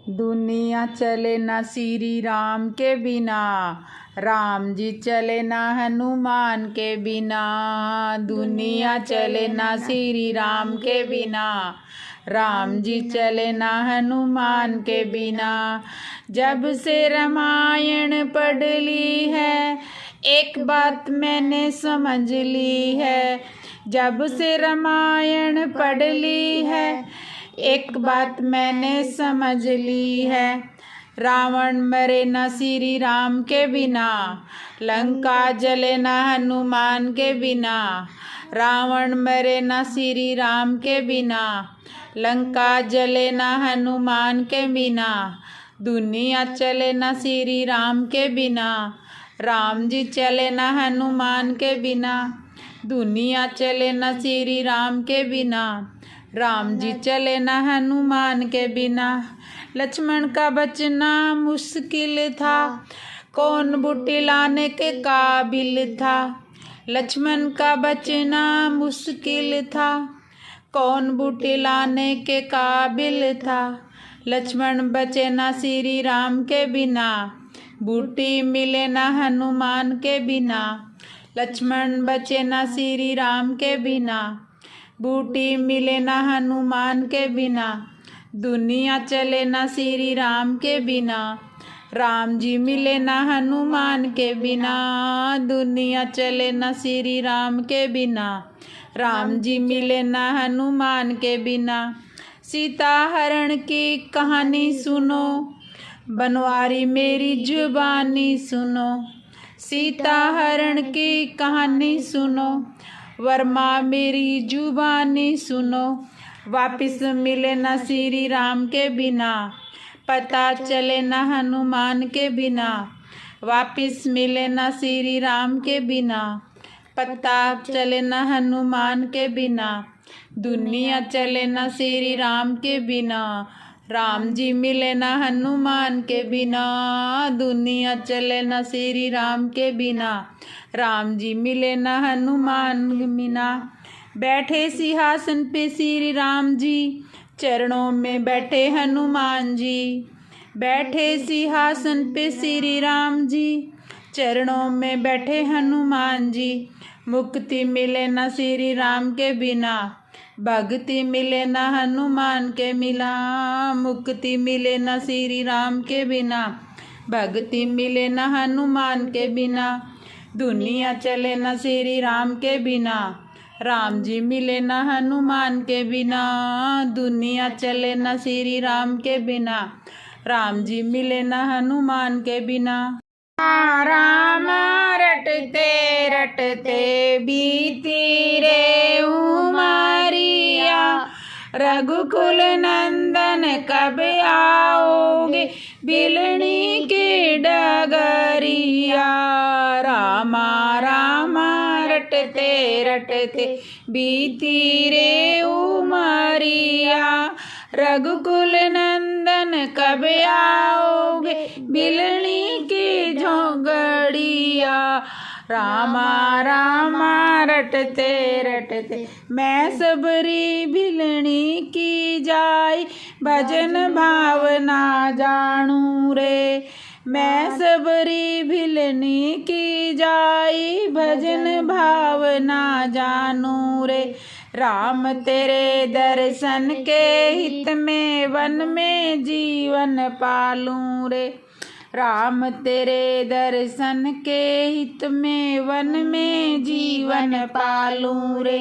दुनिया चले ना श्री राम के बिना, राम जी चले ना हनुमान के बिना। दुनिया चले ना श्री राम के बिना, राम जी चले ना हनुमान के बिना। जब से रामायण पढ़ ली है, एक बात मैंने समझ ली है। जब से रामायण पढ़ ली है, एक बात मैंने समझ ली है। रावण मरे न श्री राम के बिना, लंका जले न हनुमान के बिना। रावण मरे न श्री राम के बिना, लंका जले न हनुमान के बिना। दुनिया चले न श्री राम के बिना, राम जी चले न हनुमान के बिना। दुनिया चले न श्री राम के बिना, राम जी चले न हनुमान के बिना। लक्ष्मण का बचना मुश्किल था, कौन बूटी लाने के काबिल था। लक्ष्मण का बचना मुश्किल था, कौन बूटी लाने के काबिल था। लक्ष्मण बचे ना श्री राम के बिना, बूटी मिले ना हनुमान के बिना। लक्ष्मण बचे ना श्री राम के बिना, बूटी मिले ना हनुमान के बिना। दुनिया चले ना श्री राम के बिना, राम जी मिले ना हनुमान के बिना। दुनिया चले ना श्री राम के बिना, राम जी मिले ना हनुमान के बिना। सीता हरण की कहानी सुनो, बनवारी मेरी जुबानी सुनो। सीता हरण की कहानी सुनो, वर्मा मेरी जुबानी सुनो। वापिस मिले न श्री राम के बिना, पता चले न हनुमान के बिना। वापिस मिले न श्री राम के बिना, पता चले न हनुमान के बिना। दुनिया चले न श्री राम के बिना, राम जी मिले न हनुमान के बिना। दुनिया चले न श्री राम के बिना, राम जी मिले न हनुमान के बिना। बैठे सिंहासन पे श्री राम जी, चरणों में बैठे हनुमान जी। बैठे सिंहासन पे श्री राम जी, चरणों में बैठे हनुमान जी। मुक्ति मिले न श्री राम के बिना, भक्ति मिले न हनुमान के मिला। मुक्ति मिले न श्री राम के बिना, भक्ति मिले न हनुमान के बिना। दुनिया चले न श्री राम के बिना, राम जी मिले न हनुमान के बिना। दुनिया चले न श्री राम के बिना, राम जी मिले न हनुमान के बिना। राम रटते रटते बीती रे उमरिया, रघुकुल नंदन कब आओगे बिलनी की डगरिया। रामा रामा रटते रटते बीती रे उमरिया, रघुकुल नंदन कब आओगे बिलनी की झोंगड़िया। रामा रामा रटते रटते मैं सबरी बिलनी की जाई, भजन भावना जानू रे। मैं सबरी भिलनी की जाई, भजन भावना जानू रे। राम तेरे दर्शन के हित में वन में जीवन पालूं रे। राम तेरे दर्शन के हित में वन में जीवन पालूं रे।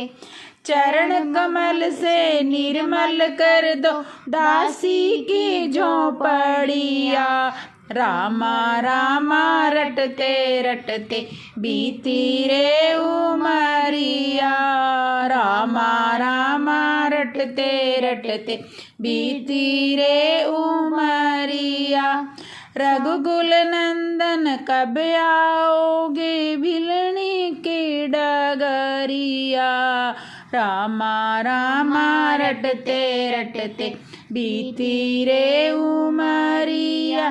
चरण कमल से निर्मल कर दो दासी की झोंपड़िया। रामा रामा रटते रटते बीती रे उमरिया। रामा रामा रटते रटते बीती रे उमरिया, रघुकुल नंदन कब आओगे भिलनी की डगरिया। रामा रामा रटते रटते बीती रे उमरिया।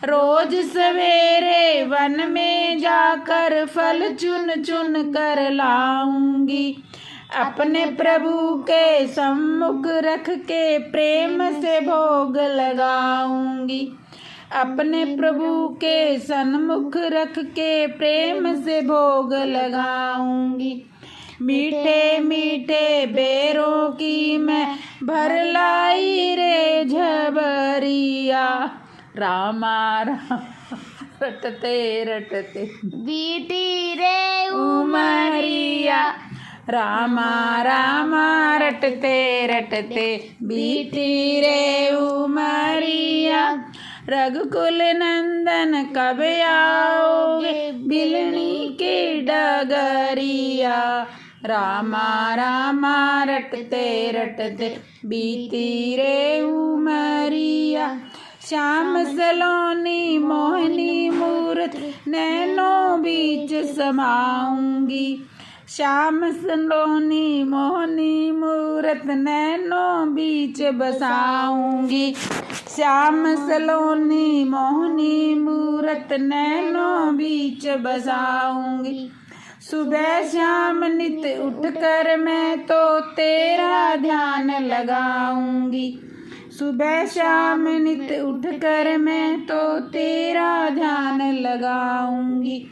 रोज सवेरे वन में जाकर फल चुन चुन कर लाऊंगी, अपने प्रभु के सम्मुख रख के प्रेम से भोग लगाऊंगी। अपने प्रभु के सन्मुख रख के प्रेम से भोग लगाऊंगी। मीठे मीठे बेरों की मैं भर लाई रे झबरिया। रामा राम रटते रटते बीती रे उमरिया। रामा रामा रटते रटते बीती रे उमरिया। रघुकुल नंदन कब आओगे बिलनी की डगरिया। रामा रामा रटते रटते बीती रे उमरिया। श्याम सलोनी मोहनी मूरत नैनों बीच समाऊंगी। श्याम सलोनी मोहनी मूरत नैनों बीच बसाऊंगी। श्याम सलोनी मोहनी मूरत नैनों बीच बसाऊंगी। सुबह शाम नित उठकर मैं तो तेरा ध्यान लगाऊंगी। सुबह शाम नित उठकर मैं तो तेरा ध्यान लगाऊंगी।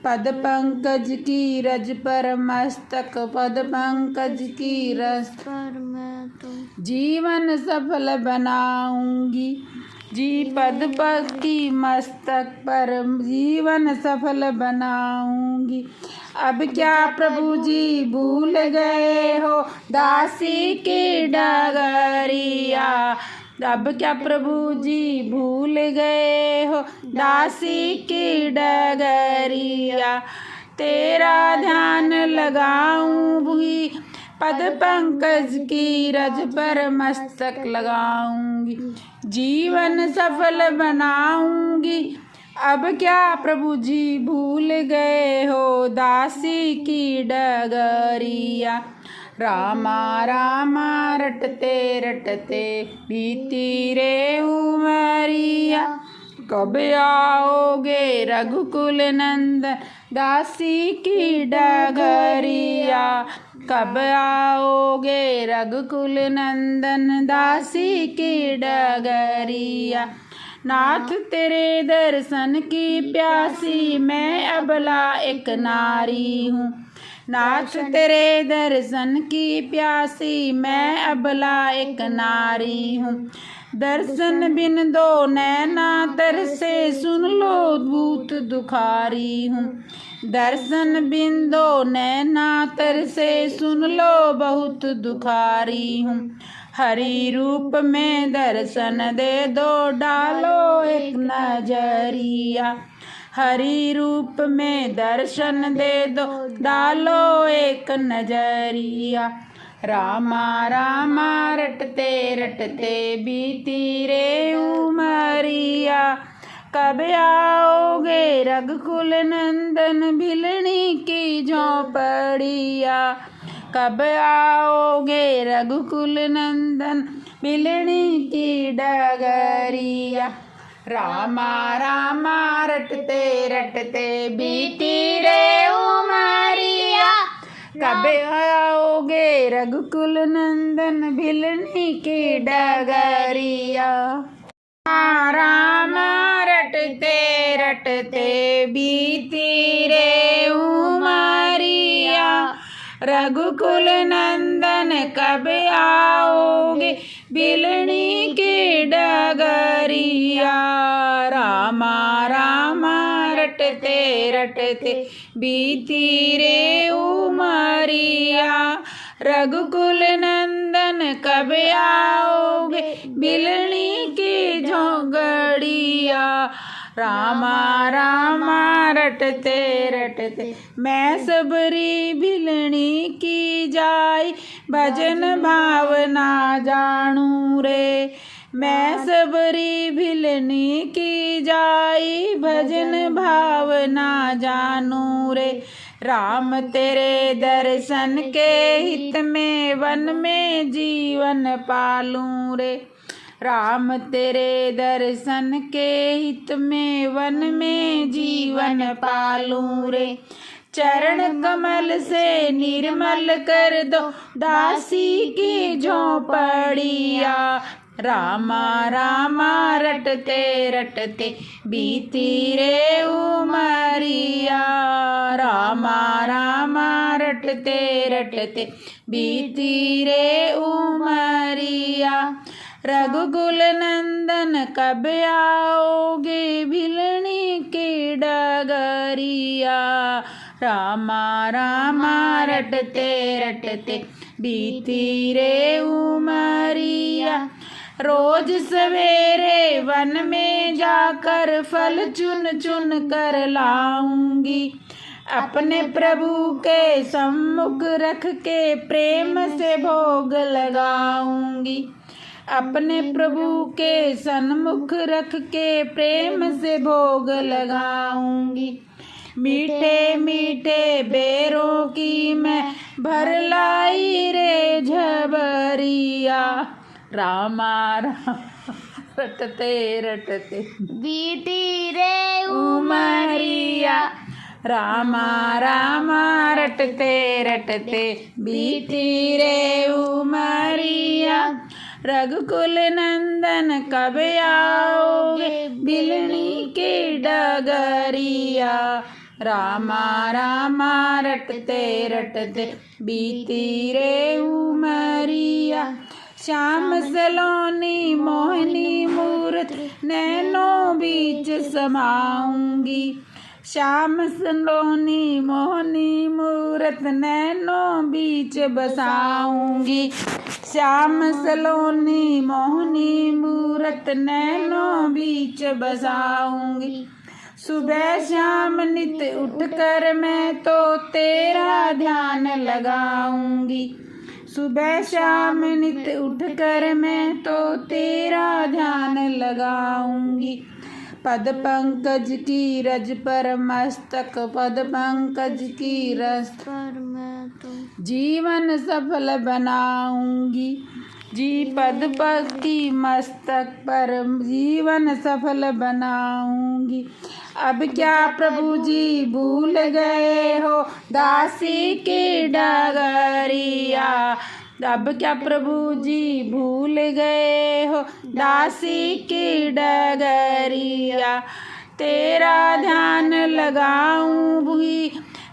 पद पंकज की रज पर मस्तक पद पंकज की रज पर मैं तो जीवन सफल बनाऊंगी। जी पद पद की मस्तक पर जीवन सफल बनाऊंगी। अब क्या प्रभु जी भूल गए हो दासी की डगरिया। अब क्या प्रभु जी भूल गए हो दासी की डगरिया। तेरा ध्यान लगाऊंगी पद पंकज की रज पर मस्तक लगाऊंगी। जीवन सफल बनाऊंगी। अब क्या प्रभु जी भूल गए हो दासी की डगरिया। रामा रामा रटते रटते बीती रे उमरिया। कब आओगे रघुकुल नंदन दासी की डगरिया। कब आओगे रघुकुल नंदन दासी की डगरिया। नाथ तेरे दर्शन की प्यासी मैं अबला एक नारी हूँ। नाथ तेरे दर्शन की प्यासी मैं अबला एक नारी हूँ। दर्शन बिन दो नैना तरसे सुन लो भूत दुखारी हूँ। दर्शन बिन दो नैना तरसे सुन लो बहुत दुखारी हूँ। हरि रूप में दर्शन दे दो डालो एक नजरिया। हरि रूप में दर्शन दे दो डालो एक नजरिया। रामा रामा रटते रटते बीती रे उमरिया। कब आओगे रघुकुल नंदन भिलनी की झोंपड़िया। कब आओगे रघुकुल नंदन बिलनी की डगरिया। रामा रामा रटते रटते बीती रे उमरिया। कब आओगे रघुकुल नंदन भिलनी की डगरिया। रामा रटते रटते बीती रे उमरिया। रघुकुल नंदन कब आओगे बिलनी की डगरिया। रामा रामा रटते रटते बीती रे उमरिया। रघुकुल नंदन कब आओगे बिलनी की झोंगड़िया। रामा रामा रटते रटते मैं सबरी भिलनी की जाई भजन भावना जानू रे। मैं सबरी भिलनी की जाई भजन भावना जानू रे। राम तेरे दर्शन के हित में वन में जीवन पालूं रे। राम तेरे दर्शन के हित में वन में जीवन पालूं रे। चरण कमल से निर्मल कर दो दासी की झोंपड़िया। रामा रामा रटते रटते बीती रे उमरिया। रामा रामा रटते रटते बीती रे उमरिया। रघुकुल नंदन कब आओगे भिलनी की डगरिया। रामा रामा रटते रटते बीती रे उमरिया। रोज सवेरे वन में जाकर फल चुन चुन कर लाऊंगी। अपने प्रभु के सम्मुख रख के प्रेम से भोग लगाऊंगी। अपने प्रभु के सन्मुख रख के प्रेम से भोग लगाऊंगी। मीठे मीठे बेरों की मैं भर लाई रे झबरिया। रामा रामा रटते रटते बीती रे उमरिया। रामा रामा रटते रटते बीती रे उमरिया। रघुकुल नंदन कब आओगे बिलनी की डगरिया। रामा रामा रटते रटते बीती रे उमरिया। श्याम सलोनी मोहनी मूरत नैनों बीच समाऊंगी। श्याम सलोनी मोहनी मूरत नैनों बीच बसाऊंगी। श्याम सलोनी मोहनी मूरत नैनों बीच बसाऊंगी। सुबह शाम नित उठकर मैं तो तेरा ध्यान लगाऊंगी। सुबह शाम नित उठकर मैं तो तेरा ध्यान लगाऊंगी। पद पंकज की रज पर मस्तक पद पंकज की रस पर मैं तो जीवन सफल बनाऊंगी। जी पद पद की मस्तक पर जीवन सफल बनाऊंगी। अब क्या प्रभु जी भूल गए हो दासी की डगरिया। अब क्या प्रभु जी भूल गए हो दासी की डगरिया। तेरा ध्यान लगाऊंगी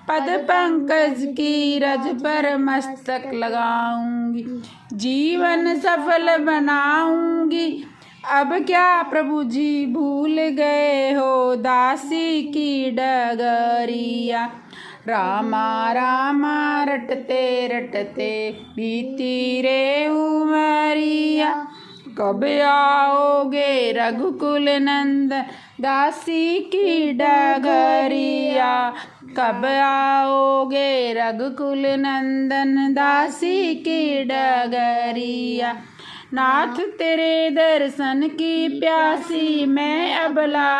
पद पंकज की रज पर मस्तक लगाऊंगी। जीवन सफल बनाऊंगी। अब क्या प्रभु जी भूल गए हो दासी की डगरिया। रामा रामा रटते रटते बीती रे उमरिया। कब आओगे रघुकुल नंदन दासी की डगरिया। कब आओगे रघुकुल नंदन दासी की डगरिया। नाथ तेरे दर्शन की प्यासी मैं अबला